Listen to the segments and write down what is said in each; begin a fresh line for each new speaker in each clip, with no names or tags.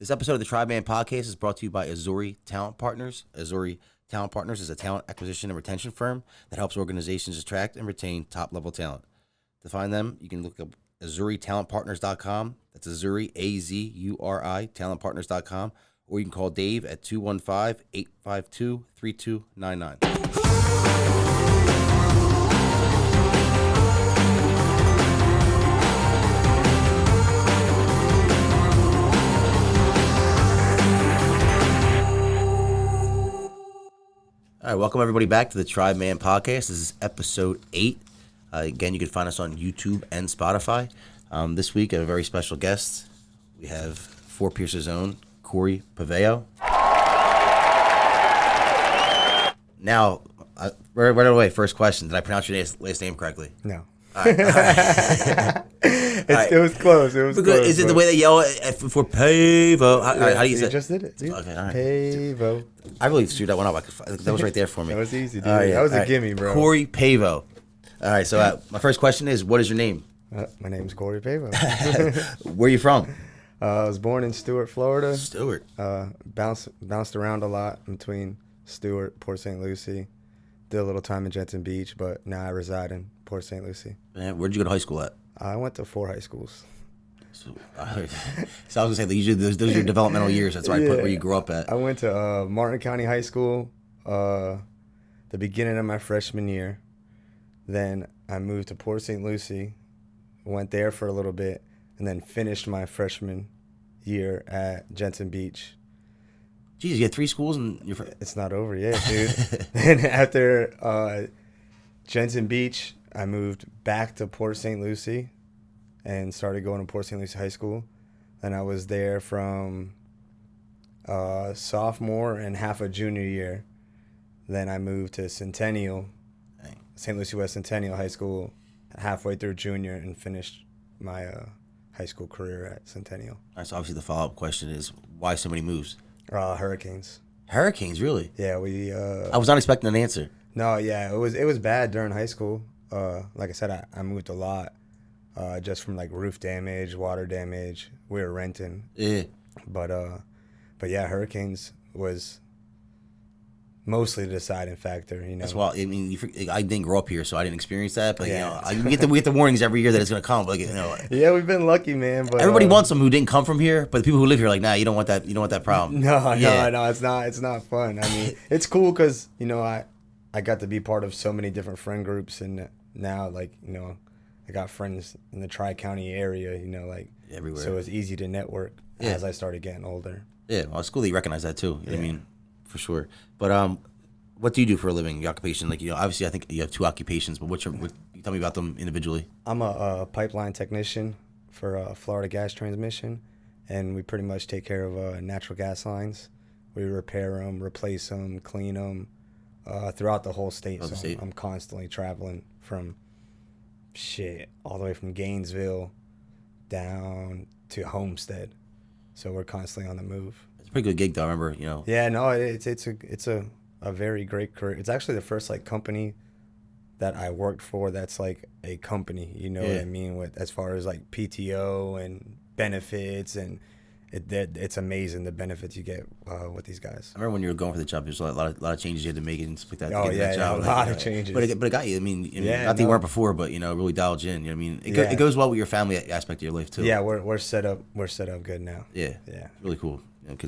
This episode of the Tribeman podcast is brought to you by Azuri Talent Partners. Azuri Talent Partners is a talent acquisition and retention firm that helps organizations attract and retain top-level talent. To find them, you can look up AzuriTalentPartners.com. That's Azuri, A-Z-U-R-I, talentpartners.com. Or you can call Dave at 215-852-3299. All right, welcome everybody back to the Tribeman podcast. This is episode 8. Again, you can find us on YouTube and Spotify. This week, I have a very special guest. We have Fort Pierce's own Corey Pavao. Now, right away, first question: did I pronounce your last name correctly?
No.
All right.
It was close. Close.
Is it the way they yell for Pavao? How do you say?
You just did it. Dude.
Okay, all right.
Pavao.
I really screwed that one up. That was right there for me.
That was easy, dude.
Yeah.
That was a gimme, bro.
Corey Pavao. All right, so my first question is, what is your name?
My name's Corey Pavao.
Where are you from?
I was born in Stuart, Florida.
Stuart.
Bounced around a lot between Stuart, Port St. Lucie. Did a little time in Jensen Beach, but now I reside in Port St. Lucie.
Man, where'd you go to high school at?
I went to 4 high schools.
So I was gonna say those are your developmental years. That's why I put where you grew up at.
I went to Martin County High School, the beginning of my freshman year. Then I moved to Port St. Lucie, went there for a little bit, and then finished my freshman year at Jensen Beach.
Jeez, you had 3 schools and you're.
It's not over yet, dude. Then after Jensen Beach, I moved back to Port St. Lucie and started going to Port St. Lucie High School. Then I was there from sophomore and half a junior year. Then I moved to Centennial, St. Lucie West Centennial High School, halfway through junior, and finished my high school career at Centennial.
All right, so obviously the follow-up question is, why so many moves?
Hurricanes.
Hurricanes, really?
Yeah, we.
I was not expecting an answer.
No, yeah, it was bad during high school. Like I said, I moved a lot, just from like roof damage, water damage. We were renting.
Yeah.
But yeah, hurricanes was mostly the deciding factor. You know.
That's why I mean, I didn't grow up here, so I didn't experience that. But
Yeah.
we get the warnings every year that it's gonna come. Like
Yeah, we've been lucky, man. But
everybody wants some who didn't come from here, but the people who live here are like, nah, you don't want that. You don't want that problem.
No,
Yeah.
no, it's not. It's not fun. I mean, it's cool because I got to be part of so many different friend groups, and now I got friends in the Tri-County area. Like
Everywhere.
So it's easy to network as I started getting older.
Yeah, well, it's cool that you recognize that too. You know what I mean? For sure. But what do you do for a living? Your occupation? Like, obviously I think you have 2 occupations, but you tell me about them individually.
I'm a pipeline technician for Florida Gas Transmission, and we pretty much take care of natural gas lines. We repair them, replace them, clean them throughout the whole state. I'm constantly traveling from all the way from Gainesville down to Homestead. So we're constantly on the move.
It's a pretty good gig, though. I remember,
Yeah, no, it's a very great career. It's actually the first company that I worked for that's like a company. You know what I mean? With as far as like PTO and benefits, and it's amazing the benefets you get with these guys.
I remember when you were going for the job, there's a lot of changes you had to make and stuff like that.
Oh,
to get that job.
a lot of changes.
But it got you. I mean, not that you weren't before, but really dialed you in. You know what I mean? It goes well with your family aspect of your life too.
Yeah, we're set up. We're set up good now.
Yeah.
Yeah.
Really cool. And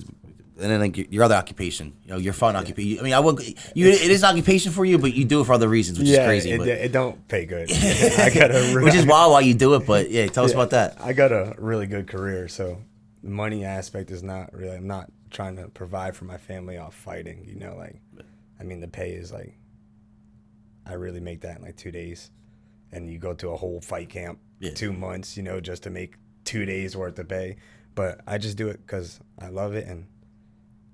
then like your other occupation, your fun occupation. I mean, it is an occupation for you, but you do it for other reasons, which is crazy.
It don't pay good. I got
which is wild why you do it, but tell us about that.
I got a really good career, so the money aspect is not really. I'm not trying to provide for my family off fighting. The pay is like, I really make that in like 2 days, and you go to a whole fight camp 2 months, just to make 2 days worth of pay. But I just do it because I love it, and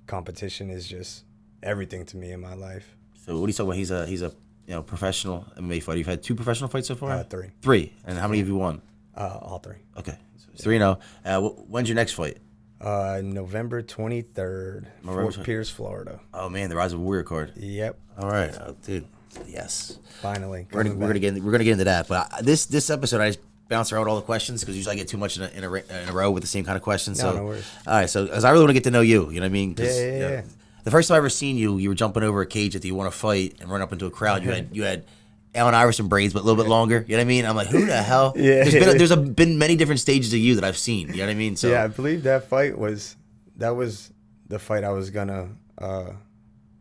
competition is just everything to me in my life.
So what do you say when he's a professional MMA fighter? You've had 2 professional fights so far?
3.
3. And how many have you won?
All 3.
Okay. So it's 3-0. When's your next fight?
November 23rd, Fort Pierce, Florida.
Oh man, the Rise of a Warrior card.
Yep.
All right, dude. Yes.
Finally.
We're gonna get into that, but this episode bounce around all the questions because usually I get too much in a row with the same kind of questions.
No,
So,
no worries.
all right. So, as I really want to get to know you, you know what I mean? 'Cause,
Yeah.
you know, the first time I ever seen you, you were jumping over a cage that you want to fight and run up into a crowd. You had Allen Iverson braids, but a little bit longer. You know what I mean? I'm like, who the hell?
Yeah.
There's been many different stages of you that I've seen. You know what I mean? So
Yeah, I believe that was the fight I was gonna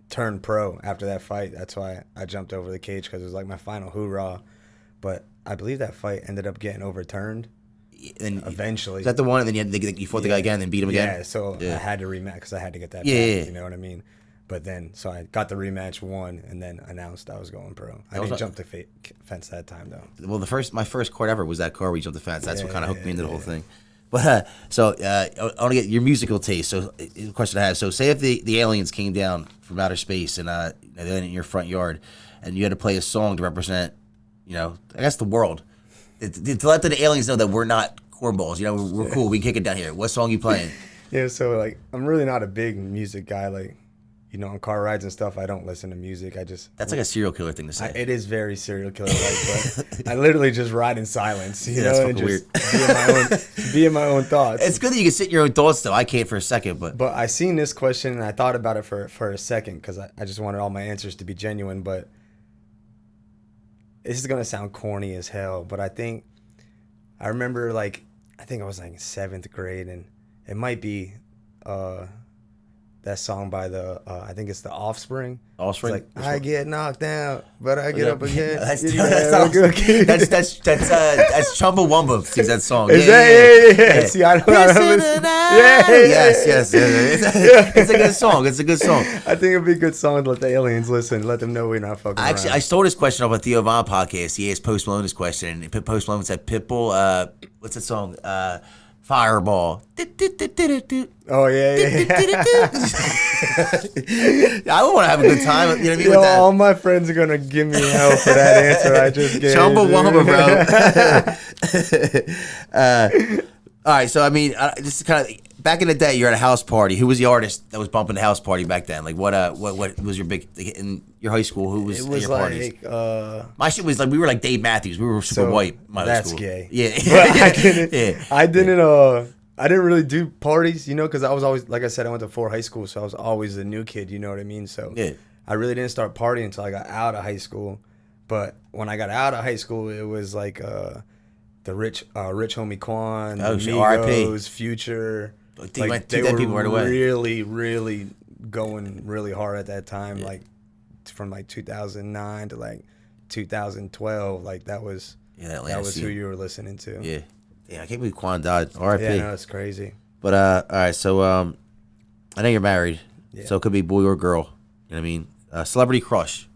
turn pro after that fight. That's why I jumped over the cage because it was like my final hoorah. But I believe that fight ended up getting overturned.
and
Eventually,
is that the one? And then you fought the guy again, and then beat him again.
Yeah, so I had to rematch because I had to get that.
Yeah,
back,
yeah.
You know what I mean? But then, so I got the rematch, won, and then announced I was going pro. I didn't jump the fence that time though.
Well, my first court ever was that car where you jumped the fence. That's what kind of hooked me into the whole
yeah.
thing. But I want to get your musical taste. So, the question I have: so, say if the aliens came down from outer space and they landed in your front yard, and you had to play a song to represent, I guess the world, to let the aliens know that we're not cornballs. We're cool. We can kick it down here. What song you playing?
Yeah, so like I'm really not a big music guy. Like, on car rides and stuff, I don't listen to music.
That's like a serial killer thing to say.
It is very serial killer like, but I literally just ride in silence,
that's
and
fucking
just be in my own thoughts.
It's good that you can sit in your own thoughts, though. I can't for a second, but
I seen this question and I thought about it for a second because I just wanted all my answers to be genuine. But this is gonna sound corny as hell, but I remember I think I was like in 7th grade, and it might be that song by I think it's the Offspring.
Offspring.
It's like I get knocked down, but I get up again.
That's Chumbawamba sings that song.
Yeah. See, I don't know.
Yes. It's a good song. It's a good song.
I think it'd be a good song to let the aliens listen, let them know we're not fucking
Actually,
around.
I stole this question off a Theo Von podcast. He asked Post Malone this question, and Post Malone said, "Pitbull, what's that song? Fireball."
Oh yeah.
I would want to have a good time. You know what I mean? With that.
All my friends are gonna give me hell for that answer I just gave.
Chumbawamba, bro. All right, so I mean, just kind of back in the day, you're at a house party. Who was the artist that was bumping the house party back then? Like, what was your big in your high school? Who was
It
at
was
your parties?
like
My shit was like we were like Dave Matthews. We were super white. My high
that's
school.
gay.
Yeah,
But I didn't really do parties, because I was always, like I said, I went to 4 high schools, so I was always the new kid. You know what I mean? So
Yeah.
I really didn't start partying until I got out of high school. But when I got out of high school, it was like the rich homie Quan,
Oh,
the
R.I.P.
Migos, Future.
They went
They
two dead
were
people right away.
really, really going really hard at that time. Like from like 2009 to like 2012. Like that was
that
was who you were listening to.
Yeah. I can't believe Quan died. R.I.P.
Yeah, no, it's crazy.
But all right, so I know you're married,
Yeah.
so it could be boy or girl. You know what I mean? Celebrity crush.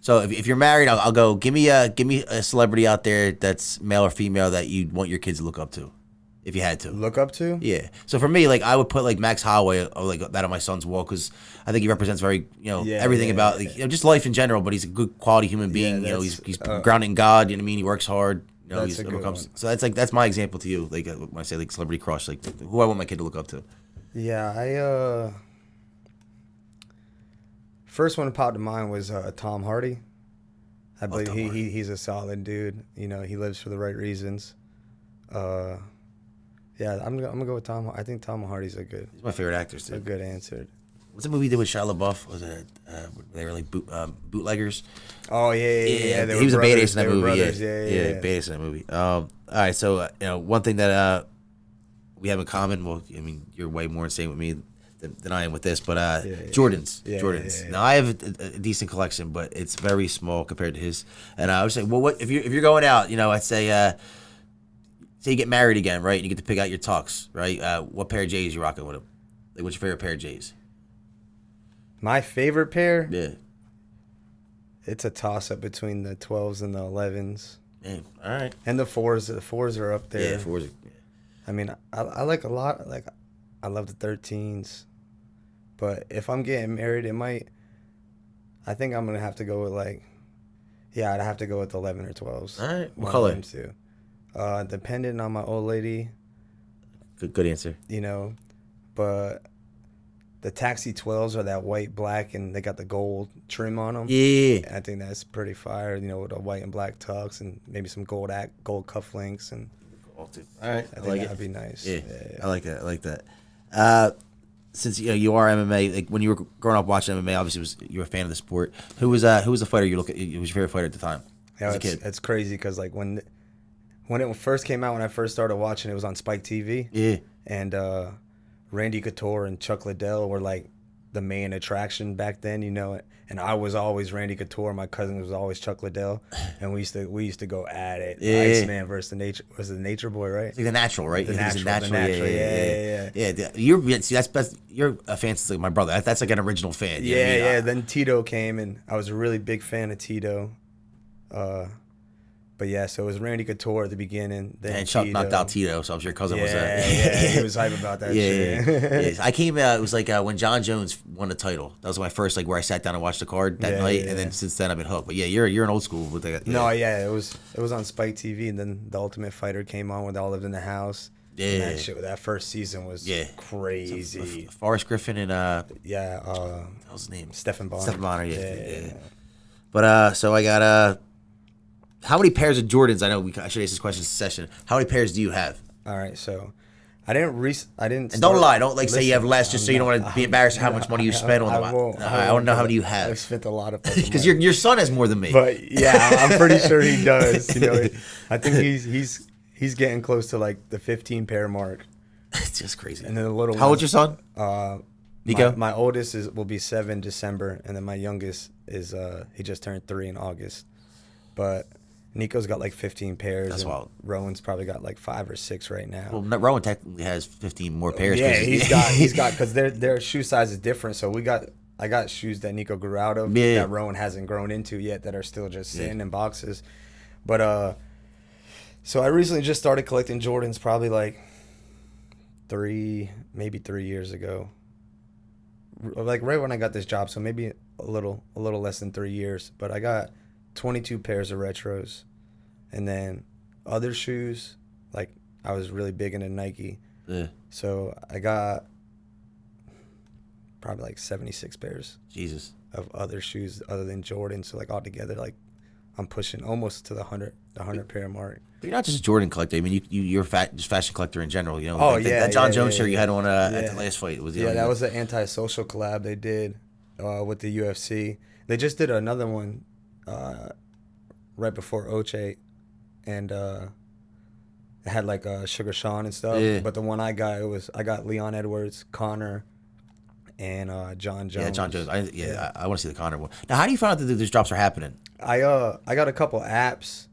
So if you're married, I'll go. Give me a celebrity out there that's male or female that you want your kids to look up to, if you had to.
Look up to?
Yeah. So for me, like I would put like Max Holloway or like that on my son's wall because I think he represents very everything about just life in general. But he's a good quality human being. He's grounded in God. You know what I mean? He works hard.
That's a good one.
So that's my example to you. Like when I say like celebrity crush, like who I want my kid to look up to.
Yeah, first one that popped to mind was Tom Hardy. I believe
Tom Hardy.
he's a solid dude. He lives for the right reasons. Yeah, I'm gonna go with Tom. I think Tom Hardy's
He's my favorite actor,
a
dude.
good answer.
What's the movie he did with Shia LaBeouf? Was it they were like bootleggers?
Oh yeah.
He was a badass in that movie.
Brothers.
Yeah, badass in that movie. All right, so one thing that we have in common. Well, I mean, you're way more insane with me than I am with this, but Jordans.
Yeah.
Now I have a decent collection, but it's very small compared to his. And I would say, well, what if you're going out? I'd say you get married again, right? And you get to pick out your tux, right? What pair of J's you rocking with him? Like, what's your favorite pair of J's?
My favorite pair?
Yeah.
It's a toss-up between the 12s and the 11s.
Man, all right.
And the 4s. The 4s are up there.
Yeah, 4s.
I mean, I like a lot. Like, I love the 13s. But if I'm getting married, I think I'm going to have to go with I'd have to go with 11 or 12s.
All right. What
One
color?
of them too. Depending on my old lady.
Good answer.
But the Taxi 12s are that white, black, and they got the gold trim on them.
Yeah.
I think that's pretty fire. You know, with a white and black tux and maybe some gold cufflinks, and
All right.
I think that'd be nice.
Yeah. I like that. I like that. Since you are MMA, like when you were growing up watching MMA, obviously you were a fan of the sport. Who was the fighter you look at? Who was your favorite fighter at the time?
Yeah,
as a kid?
it's crazy because like when it first came out, when I first started watching, it was on Spike TV.
Yeah.
And Randy Couture and Chuck Liddell were like the main attraction back then, you know. And I was always Randy Couture. My cousin was always Chuck Liddell, and we used to go at it.
Yeah.
Iceman versus the Nature Boy, right?
It's like the natural, right?
The
He was a
natural,
Yeah. You're that's you're a fan like my brother. That's like an original fan. You know what I mean?
Then Tito came, and I was a really big fan of Tito. But yeah, so it was Randy Couture at the beginning. Then
And Chuck
Tito.
knocked out Tito, so I'm sure your cousin was
he was hype about that shit.
Yeah. I came out. It was like when John Jones won the title. That was my first where I sat down and watched the card that night, and then since then I've been hooked. But yeah, you're an old school with that. Yeah.
No, it was on Spike TV, and then The Ultimate Fighter came on when they all lived in the house.
Yeah,
and that first season was crazy.
Forrest Griffin and
what
was his name?
Stephen Bonner.
Stephen Bonner, yeah. But so I got how many pairs of Jordans? I know I should ask this question in session. How many pairs do you have?
All right, so I didn't.
And don't lie. Don't say you have less just so you don't want to be embarrassed how much money you spent on them. I don't know how many you have.
I've spent a lot of
because your son has more than me.
But yeah, I'm pretty sure he does. You know, I think he's getting close to like the 15 pair mark.
It's just crazy.
And then the little.
How old's your son? Nico.
My oldest will be 7 December, and then my youngest is he just turned 3 in August. But Nico's got like 15 pairs.
That's wild.
Rowan's probably got like 5 or 6 right now.
Well, Rowan technically has 15 more pairs.
Yeah, he's got because their shoe size is different. So I got shoes that Nico grew out of that Rowan hasn't grown into yet that are still just sitting in boxes. But so I recently just started collecting Jordans probably like 3 years ago. Like right when I got this job, so maybe a little less than 3 years. But I got 22 pairs of retros, and then other shoes, like I was really big into Nike, so I got probably like 76 pairs of other shoes other than Jordan. So like all together, like I'm pushing almost to the 100 pair mark.
But you're not just a Jordan collector. I mean, you're just fashion collector in general. You know, that John Jones shirt you had on at the last fight was
that was the anti-social collab they did with the UFC. They just did another one right before Oche, and it had like Sugar Sean and stuff. Yeah. But the one I got Leon Edwards, Connor, and John Jones.
Yeah, John Jones. I want to see the Connor one. Now, how do you find out that these drops are happening?
I got a couple apps,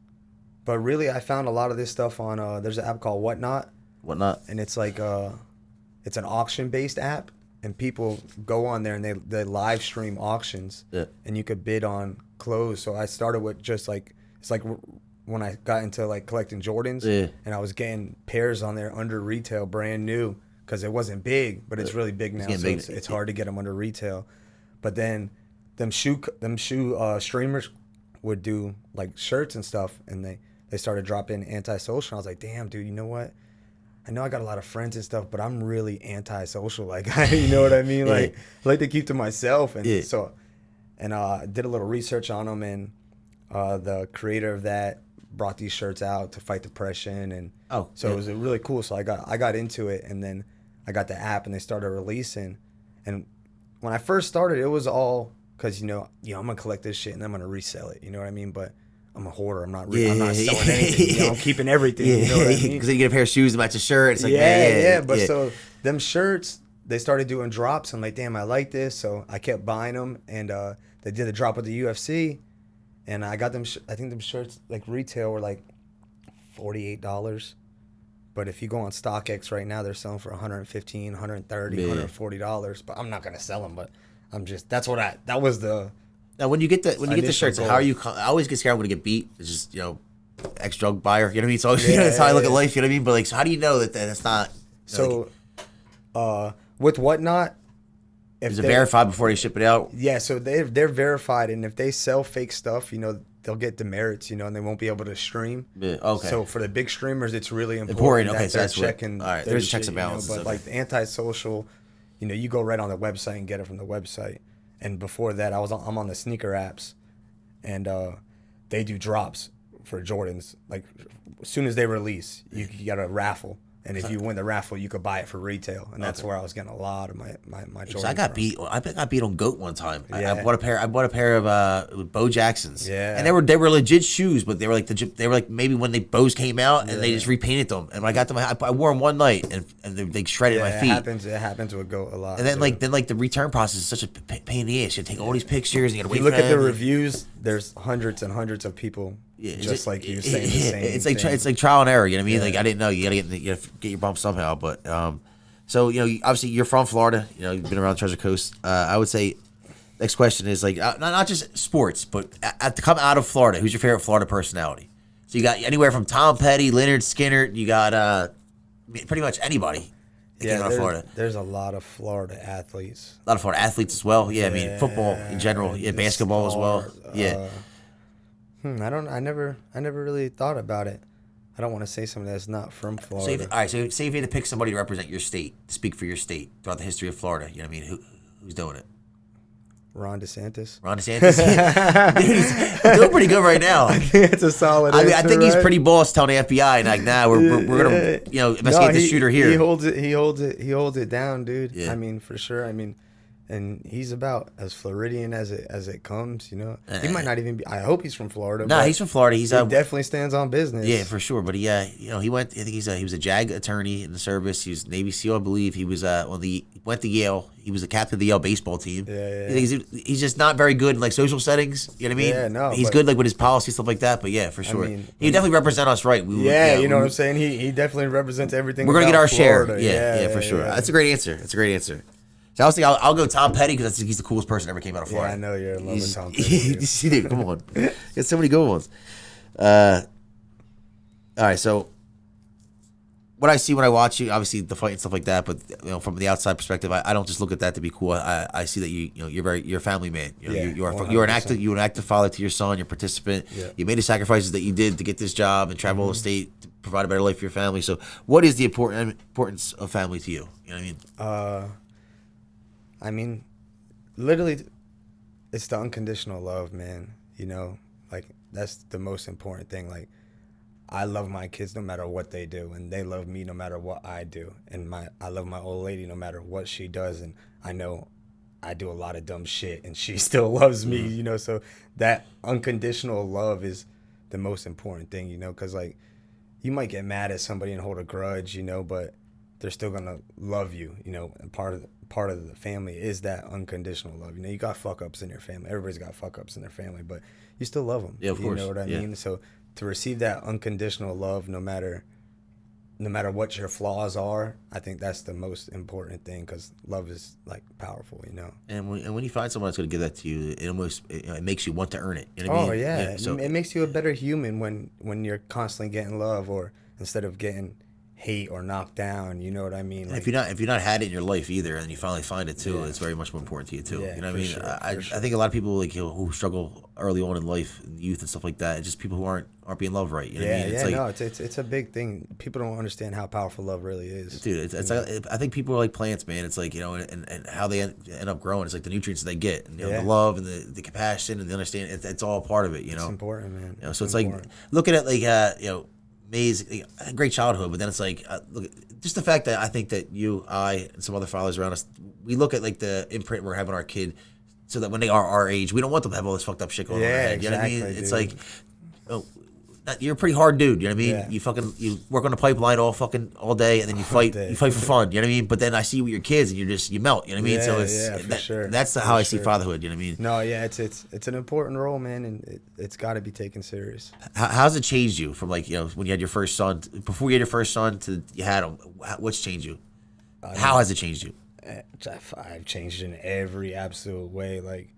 but really I found a lot of this stuff on there's an app called Whatnot. And it's like it's an auction based app, and people go on there and they live stream auctions, and you could bid on clothes. So I started with just like, it's like when I got into like collecting Jordans, and I was getting pairs on there under retail, brand new, because it wasn't big, but it's really big now. So it's hard to get them under retail. But then them shoe streamers would do like shirts and stuff, and they started dropping antisocial. I was like, damn, dude, you know what? I know I got a lot of friends and stuff, but I'm really antisocial. Like, you know what I mean? Like, I like to keep to myself. And so, and I did a little research on them, and the creator of that brought these shirts out to fight depression. And it was really cool. So I got into it, and then I got the app, and they started releasing. And when I first started, it was all because, you know, I'm going to collect this shit and I'm going to resell it. You know what I mean? But I'm a hoarder. I'm not selling anything. You know, I'm keeping everything. You know what I mean?
Because then you get a pair of shoes to match a shirt. It's like,
But so them shirts, they started doing drops. I'm like, damn, I like this. So I kept buying them, and they did a drop with the UFC, and I got them. I think them shirts like retail were like $48. But if you go on StockX right now, they're selling for $115, $130, $140. But I'm not gonna sell them. But I'm just that was the.
Now, when you get the shirts, how are you? I always get scared I'm going to get beat. It's just, you know, ex-drug buyer. You know what I mean? So that's how I look at life. You know what I mean? But like, so how do you know that it's not?
So, with Whatnot,
is it verified before they ship it out?
Yeah. So they're verified, and if they sell fake stuff, you know, they'll get demerits, you know, and they won't be able to stream.
Yeah, okay.
So for the big streamers, it's really important.
Okay, so
they're
that's
checking.
All right, there's checks and
You know,
balances.
but like the antisocial, you know, you go right on the website and get it from the website. And before that, I'm on the sneaker apps, and they do drops for Jordans. Like as soon as they release, you got a raffle. And if you win the raffle, you could buy it for retail, and that's where I was getting a lot of my Jordans.
I got beat. I got beat on GOAT one time.
Yeah.
I bought a pair of Bo Jacksons.
Yeah.
And they were legit shoes, but they were like maybe when the Bo's came out and they just repainted them. And when I got them, I wore them one night and they shredded my feet.
It happens with GOAT a lot.
And then the return process is such a pain in the ass. You take all these pictures and you gotta wait.
You look at the reviews. There's hundreds and hundreds of people just like you saying the same.
It's like trial and error. You know what I mean? Like I didn't know. You gotta get your bump somehow. But so you know, obviously you're from Florida. You know, you've been around the Treasure Coast. I would say next question is like not just sports, but to come out of Florida, who's your favorite Florida personality? So you got anywhere from Tom Petty, Leonard Skinner. You got pretty much anybody. Came out of Florida.
There's a lot of Florida athletes.
A lot of Florida athletes as well. Yeah, I mean football in general. Yeah, basketball as well. Yeah.
I never really thought about it. I don't want to say something that's not from Florida.
So say if you had to pick somebody to represent your state, to speak for your state throughout the history of Florida, you know what I mean? Who's doing it?
Ron DeSantis.
Ron DeSantis? Dude, he's doing pretty good right now.
I think it's a solid answer,
I think he's pretty boss telling the FBI, like, nah, we're gonna investigate the shooter here.
He holds it down, dude.
Yeah.
I mean, for sure. I mean, and he's about as Floridian as it comes, you know. He might not even be. I hope he's from Florida.
No, he's from Florida. He
definitely stands on business.
Yeah, for sure. But he went. I think he was a JAG attorney in the service. He was Navy SEAL, I believe. He was went to Yale. He was the captain of the Yale baseball team.
Yeah.
He's just not very good in like social settings. You know what I mean?
Yeah, no.
He's good like with his policy stuff like that. But yeah, for sure, he definitely represent us right.
You know what I'm saying? He definitely represents everything.
We're gonna get our
Florida.
share. Yeah, for sure. That's a great answer. So obviously, I'll go Tom Petty because I think he's the coolest person that ever came out of Florida.
Yeah, I know you're in love with Tom Petty.
Dude, come on, got so many good ones. All right, so what I see when I watch you, obviously the fight and stuff like that, but you know, from the outside perspective, I don't just look at that to be cool. I see that you're a family man. You know, you're an active father to your son. You're a participant.
Yeah.
You made the sacrifices that you did to get this job and travel the state to provide a better life for your family. So, what is the importance of family to you? You know what I mean?
I mean, literally, it's the unconditional love, man. You know, like that's the most important thing. Like, I love my kids no matter what they do, and they love me no matter what I do. And I love my old lady no matter what she does, and I know I do a lot of dumb shit, and she still loves me. You know, so that unconditional love is the most important thing. You know, because like you might get mad at somebody and hold a grudge, you know, but they're still gonna love you. You know, and part of the family is that unconditional love. You know, you got fuck ups in your family. Everybody's got fuck ups in their family, but you still love them.
Yeah, of course.
You know what I mean? So to receive that unconditional love, no matter what your flaws are, I think that's the most important thing because love is like powerful, you know.
And when you find someone that's going to give that to you, it makes you want to earn it. You know what I mean?
Oh yeah,
so
it makes you a better human when you're constantly getting love, or instead of getting hate or knocked down. You know what I mean?
Like, if you're not had it in your life either, and you finally find it too, it's very much more important to you too.
Yeah,
you know what I mean?
sure,
I think a lot of people like who struggle early on in life, in youth and stuff like that, it's just people who aren't being loved right. You know what I mean? It's like,
it's a big thing. People don't understand how powerful love really is.
Dude, it's like, I think people are like plants, man. It's like, you know, and how they end up growing. It's like the nutrients they get, and, you know, the love and the compassion and the understanding. It's all part of it, you know.
It's important, man.
You know, so it's like looking at like you know, May's a great childhood, but then it's like look, just the fact that I think that you, I, and some other fathers around us, we look at like the imprint we're having on our kid, so that when they are our age, we don't want them to have all this fucked up shit going on in their head. You know what I mean? It's like, you're a pretty hard dude. You know what I mean? You work on the pipeline all day, and then you fight for fun. You know what I mean? But then I see you with your kids, and you melt. You know what I mean? So it's
sure.
That's how I see fatherhood. You know what I mean?
No, yeah, it's an important role, man, and it's got to be taken serious.
How's it changed you from like, you know, when you had your first son, before you had your first son to you had him? What's changed you? How has it changed you?
I've changed in every absolute way. Like,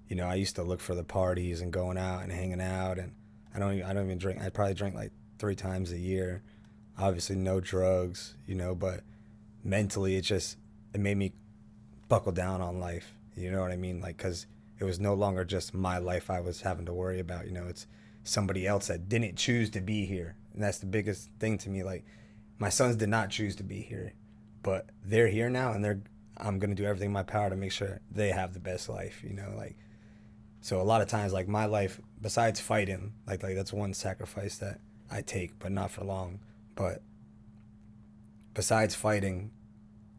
you know, I used to look for the parties and going out and hanging out, and I don't even drink. I probably drink like 3 times a year. Obviously, no drugs, you know, but mentally, it made me buckle down on life. You know what I mean? Like, because it was no longer just my life I was having to worry about. You know, it's somebody else that didn't choose to be here, and that's the biggest thing to me. Like, my sons did not choose to be here, but they're here now, and I'm gonna do everything in my power to make sure they have the best life. You know, like so a lot of times like my life besides fighting, like that's one sacrifice that I take, but not for long. But besides fighting,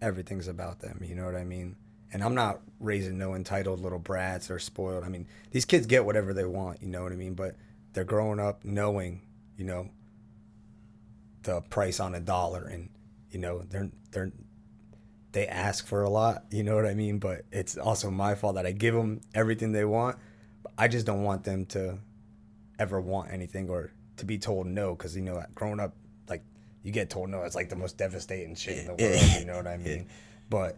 everything's about them. You know what I mean? And I'm not raising no entitled little brats or spoiled. I mean, these kids get whatever they want. You know what I mean? But they're growing up knowing, you know, the price on a dollar, and you know they ask for a lot. You know what I mean? But it's also my fault that I give them everything they want. But I just don't want them to ever want anything or to be told no, because you know, growing up, like you get told no, it's like the most devastating shit in the world. You know what I mean? But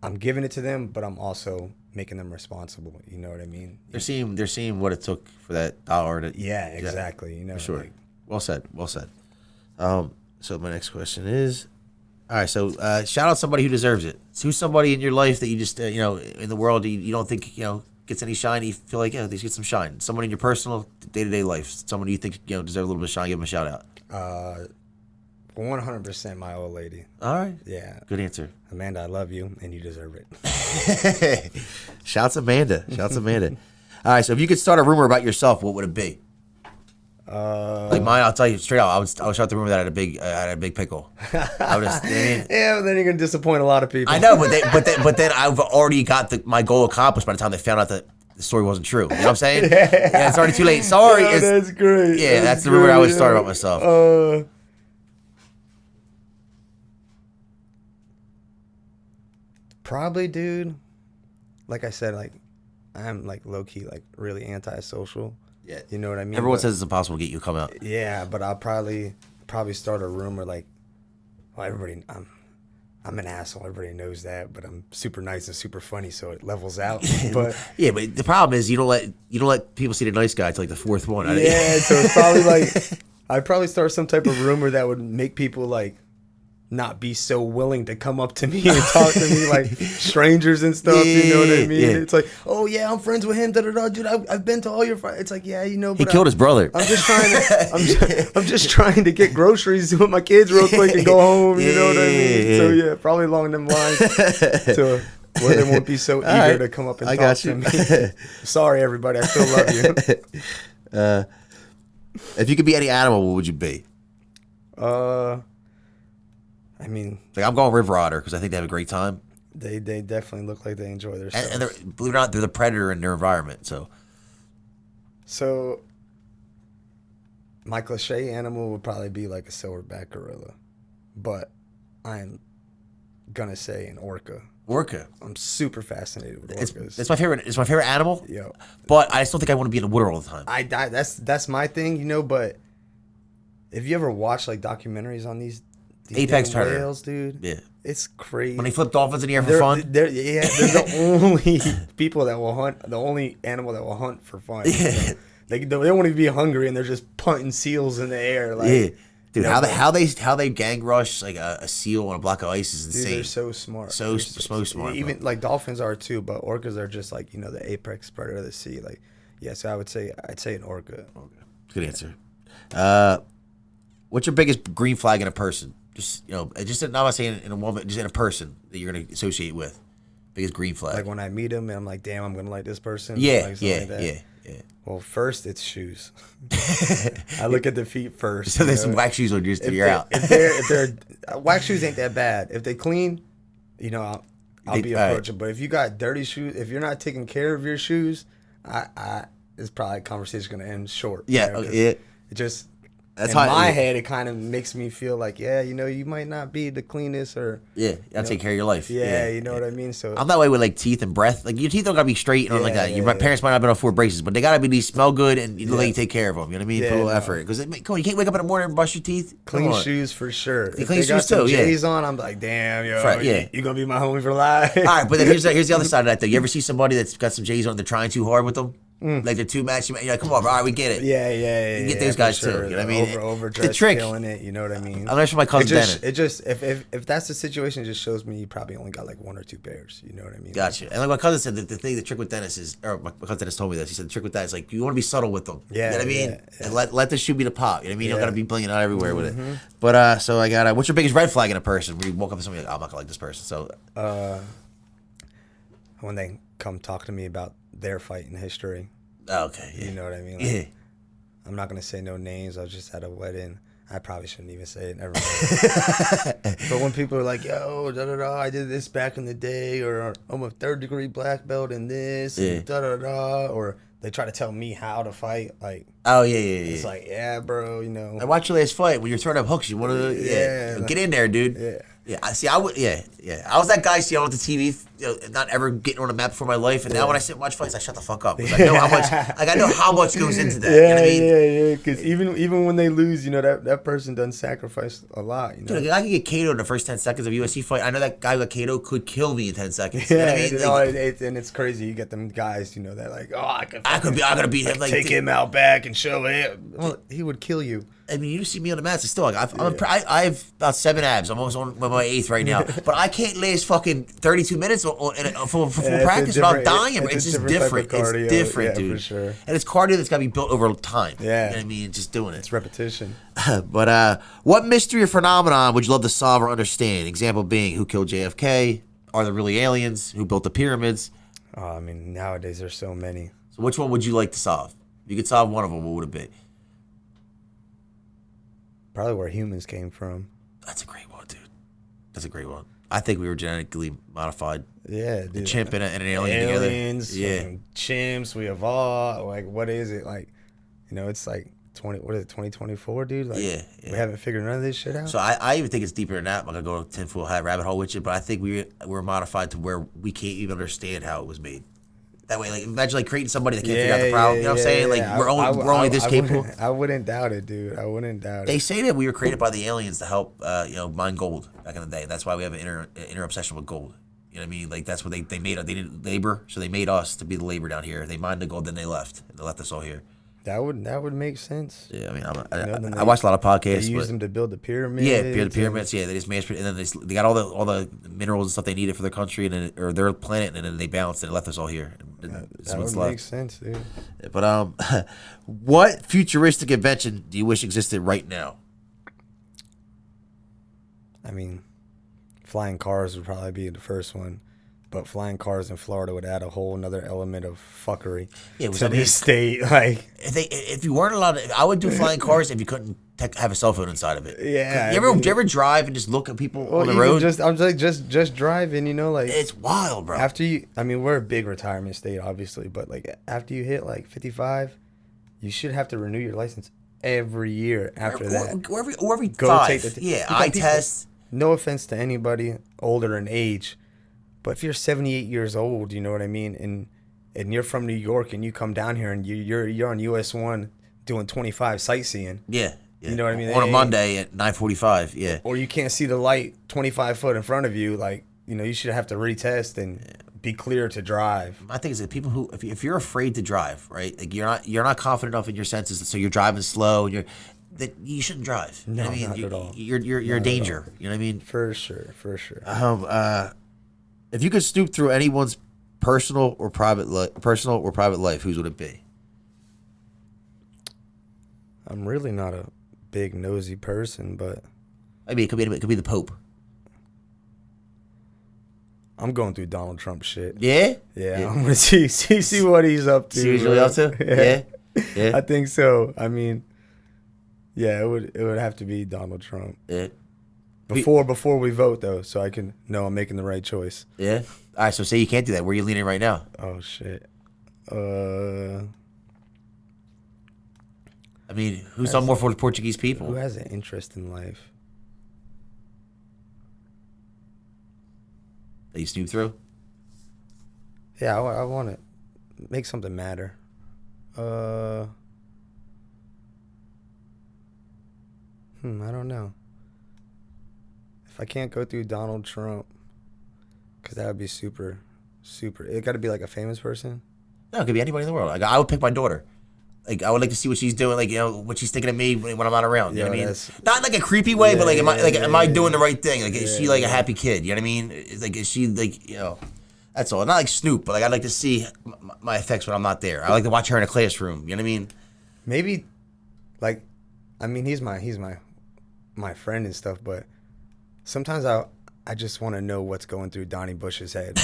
I'm giving it to them, but I'm also making them responsible. You know what I mean?
They're seeing what it took for that dollar to.
Yeah, exactly. You know,
for sure.
Like,
well said. So my next question is, all right. So shout out somebody who deserves it. So who's somebody in your life that you just you know, in the world you don't think, you know, gets any shine? You feel like, yeah, they should get some shine. Someone in your personal day-to-day life, someone you think, you know, deserve a little bit of shine. Give them a shout out.
100% my old lady.
All right.
Yeah.
Good answer.
Amanda, I love you, and you deserve it.
Shouts Amanda. All right. So if you could start a rumor about yourself, what would it be? Like mine, I'll tell you straight out. I would start the rumor that I had a big pickle. I would just,
yeah, but then you're gonna disappoint a lot of people.
I know, but then I've already got my goal accomplished by the time they found out that the story wasn't true. You know what I'm saying? Yeah, it's already too late. Sorry.
Yeah, that's great.
Yeah, that's the rumor I would start about myself.
Probably, dude. Like I said, like I'm like low key, like really antisocial.
Yeah,
you know what I mean.
Everyone says it's impossible to get you to come out.
Yeah, but I'll probably start a rumor like, well, everybody, I'm an asshole. Everybody knows that, but I'm super nice and super funny, so it levels out. But
yeah, but the problem is you don't let people see the nice guy until like the fourth one.
Yeah, so it's probably like I'd probably start some type of rumor that would make people like not be so willing to come up to me and talk to me like strangers and stuff. You know what I mean?
Yeah.
It's like, oh yeah, I'm friends with him. Da da da, dude. I've been to all your friends. It's like, yeah, you know.
He killed his brother.
I'm just trying to. I'm just trying to get groceries with my kids real quick and go home. You know what I mean? So yeah, probably along them lines. To where they won't be so eager to come up and talk to me. Sorry, everybody. I still love
you. If you could be any animal, what would you be?
I mean,
like I'm going river otter because I think they have a great time.
They definitely look like they enjoy themselves.
And believe it or not, they're the predator in their environment.
So my cliche animal would probably be like a silverback gorilla, but I'm gonna say an orca.
Orca.
I'm super fascinated with orcas.
It's my favorite. It's my favorite animal.
Yeah.
But I still think I want to be in the water all the time.
That's my thing, you know. But if you ever watch like documentaries on these
Apex predator
whales, dude.
Yeah,
it's crazy.
When they flip dolphins in the air for fun.
They're the only people that will hunt. The only animal that will hunt for fun.
Yeah.
You know? They don't want to be hungry, and they're just punting seals in the air. Like,
yeah, dude. How they gang rush like a seal on a block of ice is insane.
Dude, they're so smart.
So smart.
Even like dolphins are too, but orcas are just like, you know, the apex predator of the sea. Like, yeah. So I'd say an orca.
Good answer. What's your biggest green flag in a person? Just, you know, I'm not saying in a woman, just in a person that you're gonna associate with. Biggest green flag.
Like when I meet him and I'm like, damn, I'm gonna like this person.
Yeah,
like
yeah.
Well, first it's shoes. I look at the feet first.
So there's some wax shoes on yours, you're out.
If they're wax shoes ain't that bad. If they clean, you know, I'll be approachable. But if you got dirty shoes, if you're not taking care of your shoes, it's probably a conversation gonna end short.
Yeah,
you know,
yeah.
It just.
That's
in my head, it kind of makes me feel like, yeah, you know, you might not be the cleanest or...
Yeah, I'll take care of your life.
Yeah, you know what I mean? So
I'm that way with, like, teeth and breath. Like, your teeth don't got to be straight and like that. Your parents might not have been on 4 braces, but they got to be, they smell good and you look like you take care of them. You know what I mean? Put a little effort. Because, come on, you can't wake up in the morning and brush your teeth.
Clean shoes for sure.
If clean shoes too,
J's on, I'm like, damn, yo, you're going to be my homie for life.
All right, but then here's the other side of that, though. You ever see somebody that's got some J's on, they're trying too hard with them? Like the two match. You're like, come on, bro. All right, we get it.
Yeah.
You get those guys too. You know what I mean?
Overdressed,
the trick.
killing it. You know what I mean?
I'm for my cousin Dennis.
It just if that's the situation, it just shows me you probably only got like 1 or 2 pairs. You know what I mean?
Gotcha. And like my cousin said, the trick with Dennis is, or my cousin Dennis told me this. He said the trick with that is like you want to be subtle with them.
Yeah.
You know what I mean?
Yeah.
And let the shoe be the pop. You know what I mean? You don't gotta be blinging out everywhere with it. But so I got what's your biggest red flag in a person? Where you woke up to somebody like, oh, I'm not gonna like this person. So
when they come talk to me about their fight in history.
Okay. Yeah.
You know what I mean?
Yeah.
I'm not gonna say no names. I was just at a wedding. I probably shouldn't even say it. Never mind. But when people are like, "Yo, da da da, I did this back in the day," or "I'm a 3rd-degree black belt in this," and da da da, or they try to tell me how to fight, like,
oh yeah.
it's like, yeah, bro, you know.
I watched your last fight when you're throwing up hooks. You want to
like,
get in there, dude.
Yeah.
Yeah, I see. I would. Yeah. I was that guy. See, on the TV, not ever getting on a map before my life, and now when I sit and watch fights, I shut the fuck up. I know how much. Like I know how much goes into that.
Yeah,
you know what I mean?
Yeah. Because even when they lose, you know that person doesn't sacrifice a lot. You know,
Dude, I could get KO'd in the first 10 seconds of a UFC fight. I know that guy who got KO'd could kill me in 10 seconds. You know what I mean? Like,
and it's crazy. You get them guys, you know, that like, oh, I
gotta beat him. Like,
take him out back and show him. Well, he would kill you.
I mean, you see me on the mats. It's still like I have about 7 abs. I'm almost on my 8th right now, but I can't last fucking 32 minutes for full practice without dying. It's just different. It's different, dude.
For sure.
And it's cardio that's got to be built over time.
Yeah,
you know what I mean, just doing it.
It's repetition.
But what mystery or phenomenon would you love to solve or understand? Example being, who killed JFK? Are there really aliens? Who built the pyramids?
I mean, nowadays there's so many.
So which one would you like to solve? If you could solve one of them, what would it be?
Probably where humans came from.
That's a great one, dude. That's a great one. I think we were genetically modified.
Yeah, dude.
A chimp and an alien together.
Aliens, chimps, we evolved. Like, what is it? Like, you know, it's like 2024, dude? Like,
yeah.
We haven't figured none of this shit out.
So I even think it's deeper than that. I'm not going to go tinfoil hat rabbit hole with you, but I think we're modified to where we can't even understand how it was made. That way, like, imagine like creating somebody that can't figure out the problem. You know what I'm saying? Like, we're only this capable.
I wouldn't doubt it, dude. I wouldn't doubt it.
They say that we were created by the aliens to help, mine gold back in the day. That's why we have an inner obsession with gold. You know what I mean? Like, that's what they made us. They didn't labor, so they made us to be the labor down here. They mined the gold, then they left. And they left us all here.
That would make sense.
Yeah, I mean, I watched a lot of podcasts.
They used them to build the pyramids.
Yeah, build the pyramids. Yeah, they just made, and then they got all the minerals and stuff they needed for their country or their planet, and then they bounced and left us all here.
That would make sense, dude.
But what futuristic invention do you wish existed right now?
I mean, flying cars would probably be the first one. But flying cars in Florida would add a whole another element of fuckery to the state. Like,
if you weren't allowed to, I would do flying cars if you couldn't have a cell phone inside of it.
Yeah.
You ever drive and just look at people on the road?
I'm like just driving, you know, like
it's wild, bro.
We're a big retirement state, obviously, but like after you hit like 55, you should have to renew your license every year after that.
Or every 5. Eye test.
No offense to anybody older in age. But if you're 78 years old, you know what I mean, and you're from New York and you come down here and you're on US 1 doing 25 sightseeing.
Yeah.
You know what I mean?
On a Monday at 9:45, yeah.
Or you can't see the light 25 foot in front of you, like, you know, you should have to retest and be clear to drive.
My thing is that people who, if you're afraid to drive, right, like you're not confident enough in your senses, so you're driving slow and that you shouldn't drive.
No,
you know what I mean?
not at all.
You're a danger. You know what I mean?
For sure.
If you could snoop through anyone's personal or private life, whose would it be?
I'm really not a big nosy person, but
I mean, it could be the Pope.
I'm going through Donald Trump shit.
Yeah?
Yeah. I'm gonna see what he's up to.
See what he's really up to? Yeah.
I think so. I mean, yeah, it would have to be Donald Trump.
Yeah.
Before we vote, though, so I can know I'm making the right choice.
Yeah. All right. So say you can't do that. Where are you leaning right now?
Oh shit.
I mean, who's done more for the Portuguese people?
Who has an interest in life?
That you snoop through?
Yeah, I want to make something matter. I don't know. If I can't go through Donald Trump, because that would be super. It got to be like a famous person.
No, it could be anybody in the world. Like I would pick my daughter. Like I would like to see what she's doing. Like what she's thinking of me when I'm not around. You know what I mean? Not like a creepy way, but like am I doing the right thing? Like is she like a happy kid? You know what I mean? It's like is she like That's all. Not like Snoop, but like I'd like to see my effects when I'm not there. I like to watch her in a classroom. You know what I mean?
Maybe, like, I mean, he's my friend and stuff, but sometimes I just want to know what's going through Donnie Bush's head.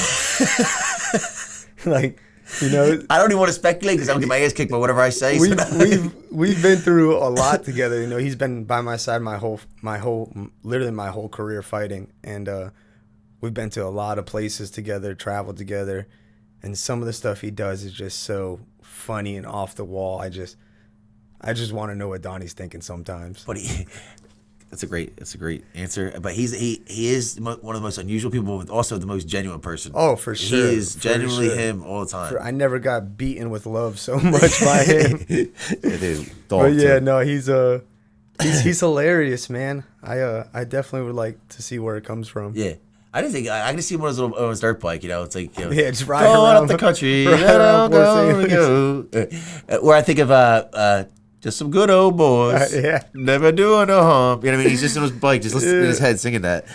Like, you know,
I don't even want to speculate because I'll get my ass kicked by whatever I say.
We've been through a lot together. You know, he's been by my side literally my whole career fighting, and we've been to a lot of places together, traveled together, and some of the stuff he does is just so funny and off the wall. I just want to know what Donnie's thinking sometimes.
But that's a great answer. But he is one of the most unusual people, but also the most genuine person.
Oh, for sure.
He is genuinely him all the time.
I never got beaten with love so much by him. But yeah, no, he's hilarious, man. I definitely would like to see where it comes from.
Yeah. I didn't think I can see him on his dirt bike. You know, it's like
yeah, just riding
going
around
up the country. Where I think of just some good old boys.
Yeah,
never doing no harm. You know what I mean? He's just on his bike, just listening in his head, singing that.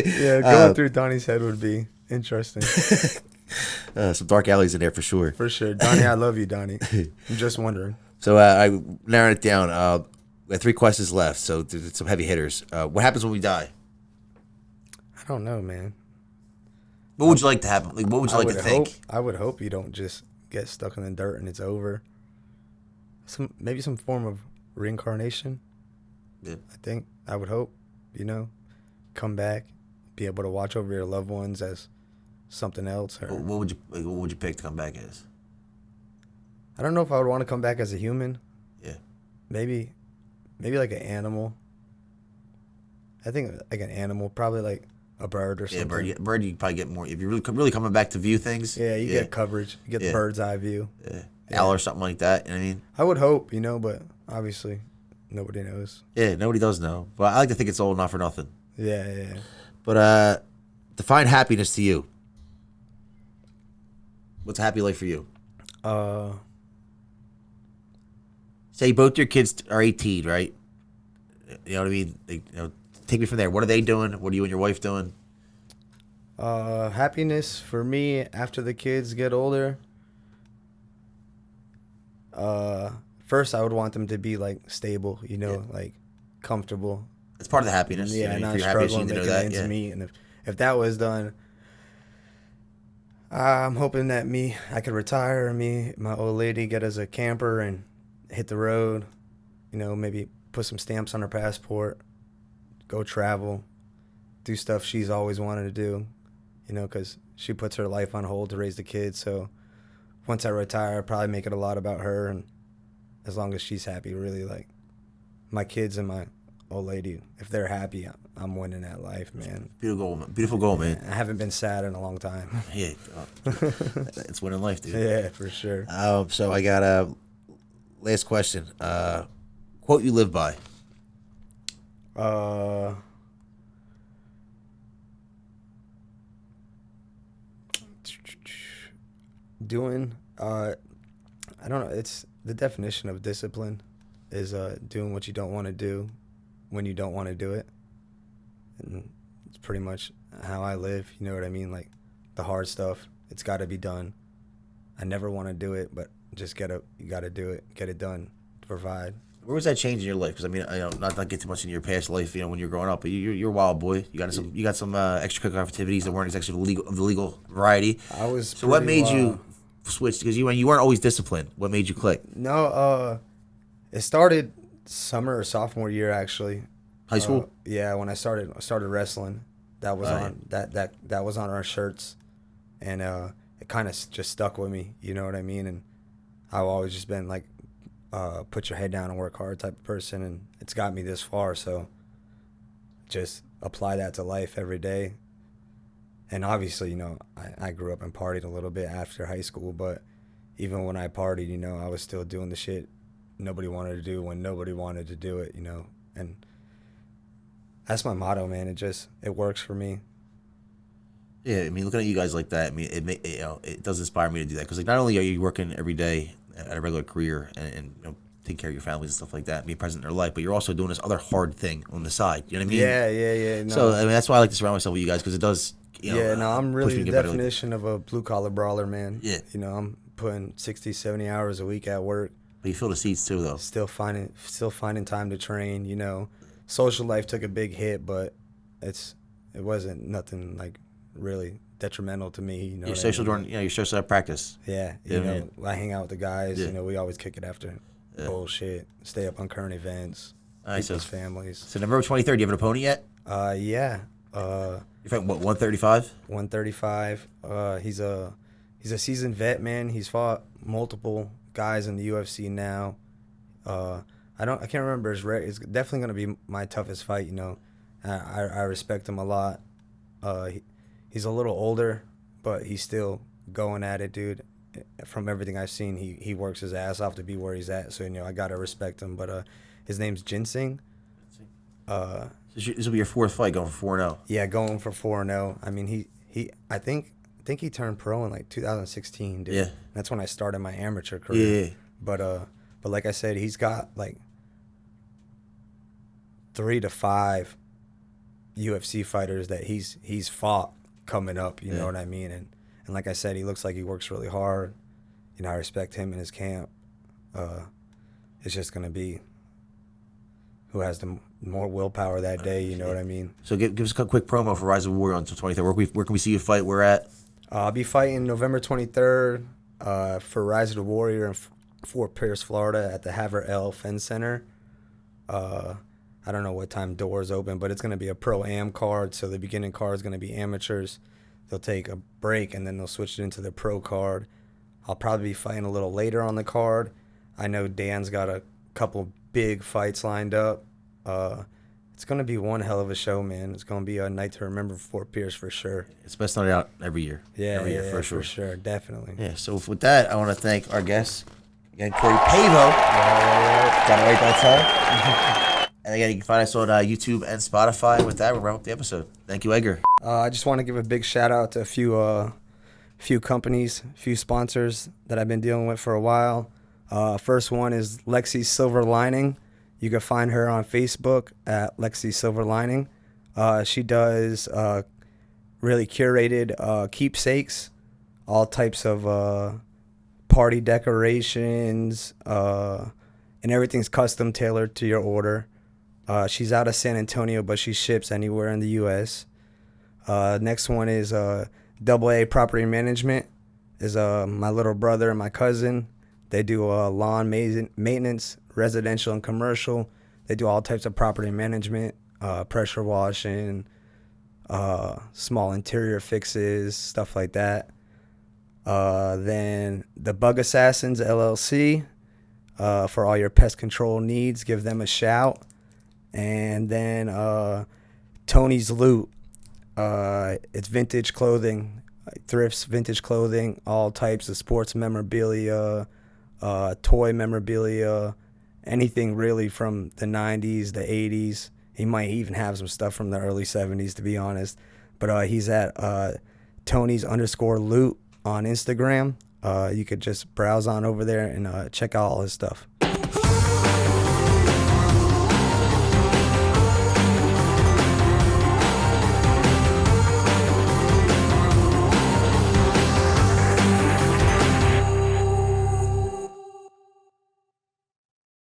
Yeah, going through Donnie's head would be interesting.
Some dark alleys in there for sure.
For sure, Donnie. I love you, Donnie. I'm just wondering.
So I narrowed it down. We have 3 questions left, so some heavy hitters. What happens when we die?
I don't know, man.
What would you like to happen? Like, what would you like to think?
I would hope you don't just get stuck in the dirt and it's over. Maybe some form of reincarnation.
Yeah.
I think I would hope, come back, be able to watch over your loved ones as something else. Or,
what would you pick to come back as?
I don't know if I would want to come back as a human.
Yeah.
Maybe like an animal. I think like an animal, probably like a bird or something.
Yeah, bird you probably get more if you're really coming back to view things.
Yeah, you get coverage. You get the bird's eye view.
Yeah. Owl or something like that. You know what I mean?
I would hope, but obviously nobody knows.
Yeah, nobody does know. But I like to think it's all not for nothing.
Yeah.
But define happiness to you. What's a happy life for you? Say both your kids are 18, right? You know what I mean? Take me from there. What are they doing? What are you and your wife doing?
Happiness for me after the kids get older. First I would want them to be like stable, like comfortable.
That's part of the happiness.
Yeah, not struggling making ends meet. And if that was done, I'm hoping that I could retire. My old lady, get us a camper and hit the road. Maybe put some stamps on her passport, go travel, do stuff she's always wanted to do. Because she puts her life on hold to raise the kids. So once I retire, I'll probably make it a lot about her, and as long as she's happy, really, like my kids and my old lady, if they're happy, I'm winning that life, man.
Beautiful goal, man.
I haven't been sad in a long time.
Yeah, it's winning life, dude.
Yeah, for sure.
So I got a last question. Quote you live by. I don't know. It's the definition of discipline is doing what you don't want to do when you don't want to do it. And it's pretty much how I live. You know what I mean? Like the hard stuff, it's got to be done. I never want to do it, but you got to do it, get it done, to provide. Where was that change in your life? Because I mean, not get too much into your past life, when you're growing up, but you're a wild boy. You got some extracurricular activities that weren't exactly of the legal variety. So what made you switch? Because you weren't always disciplined. What made you click?
No, it started summer or sophomore year actually.
High school?
Yeah, when I started wrestling. That was on that was on our shirts, and it kind of just stuck with me. You know what I mean? And I've always just been like, put your head down and work hard type of person, and it's got me this far. So just apply that to life every day. And obviously, I grew up and partied a little bit after high school, but even when I partied, I was still doing the shit nobody wanted to do when nobody wanted to do it, and that's my motto, man. It works for me.
Yeah, I mean, looking at you guys like that, I mean, it does inspire me to do that because like not only are you working every day at a regular career and taking care of your families and stuff like that, being present in their life, but you're also doing this other hard thing on the side. You know what I mean?
Yeah. No.
So I mean, that's why I like to surround myself with you guys because it does.
Yeah, no, I'm
push
really
me to
the
get better.
definition of a blue collar brawler, man.
Yeah.
You know, I'm putting 60, 70 hours a week at work.
But you feel the seeds too, though.
Still finding time to train. You know, social life took a big hit, but it wasn't nothing like really detrimental to me. You know,
Your social during, your social at practice.
Yeah,
Yeah,
you know,
man.
I hang out with the guys.
Yeah.
You know, we always kick it after bullshit. Stay up on current events.
Nice.
People's families.
So November 23rd, do you have an opponent yet?
Yeah.
You're fighting what, 135?
135. He's a seasoned vet, man. He's fought multiple guys in the UFC now. I can't remember his record. It's definitely gonna be my toughest fight. You know, I respect him a lot. He's a little older, but he's still going at it, dude. From everything I've seen, he works his ass off to be where he's at. So I gotta respect him. But his name's Ginseng.
This will be your fourth fight, going for 4-0.
Yeah, going for 4-0. I mean, I think he turned pro in like 2016, dude.
Yeah.
That's when I started my amateur career.
Yeah.
But like I said, he's got like 3 to 5 UFC fighters that he's fought coming up. You know what I mean? And like I said, he looks like he works really hard. You know, I respect him in his camp. It's just gonna be who has the more willpower that day. You know what I mean?
So give us a quick promo for Rise of Warrior on the 23rd. Where can we see you fight? Where at?
I'll be fighting November 23rd for Rise of the Warrior in Fort Pierce, Florida at the Haver L Fence Center. I don't know what time doors open, but it's going to be a pro-am card, so the beginning card is going to be amateurs. They'll take a break, and then they'll switch it into the pro card. I'll probably be fighting a little later on the card. I know Dan's got a couple big fights lined up. It's going to be one hell of a show, man. It's going to be a night to remember for Fort Pierce for sure.
It's best night out every year. Every year, for
sure, definitely.
Yeah, so with that, I want to thank our guests. Again, Corey Pavao. Got it right that time. And again, you can find us on YouTube and Spotify. And with that, we'll wrap up the episode. Thank you, Edgar.
I just want to give a big shout out to a few companies, few sponsors that I've been dealing with for a while. First one is Lexi Silver Lining. You can find her on Facebook at Lexi Silver Lining. She does really curated keepsakes, all types of party decorations, and everything's custom tailored to your order. She's out of San Antonio, but she ships anywhere in the U.S. Next one is AA Property Management. Is my little brother and my cousin. They do lawn maintenance, residential and commercial. They do all types of property management, pressure washing, small interior fixes, stuff like that. Then the Bug Assassins LLC, for all your pest control needs, give them a shout. And then Tony's Loot, it's vintage clothing, thrifts, vintage clothing, all types of sports memorabilia, toy memorabilia, anything really from the 90s, the 80s. He might even have some stuff from the early 70s, to be honest. But he's at Tony's_Loot on Instagram. You could just browse on over there and check out all his stuff.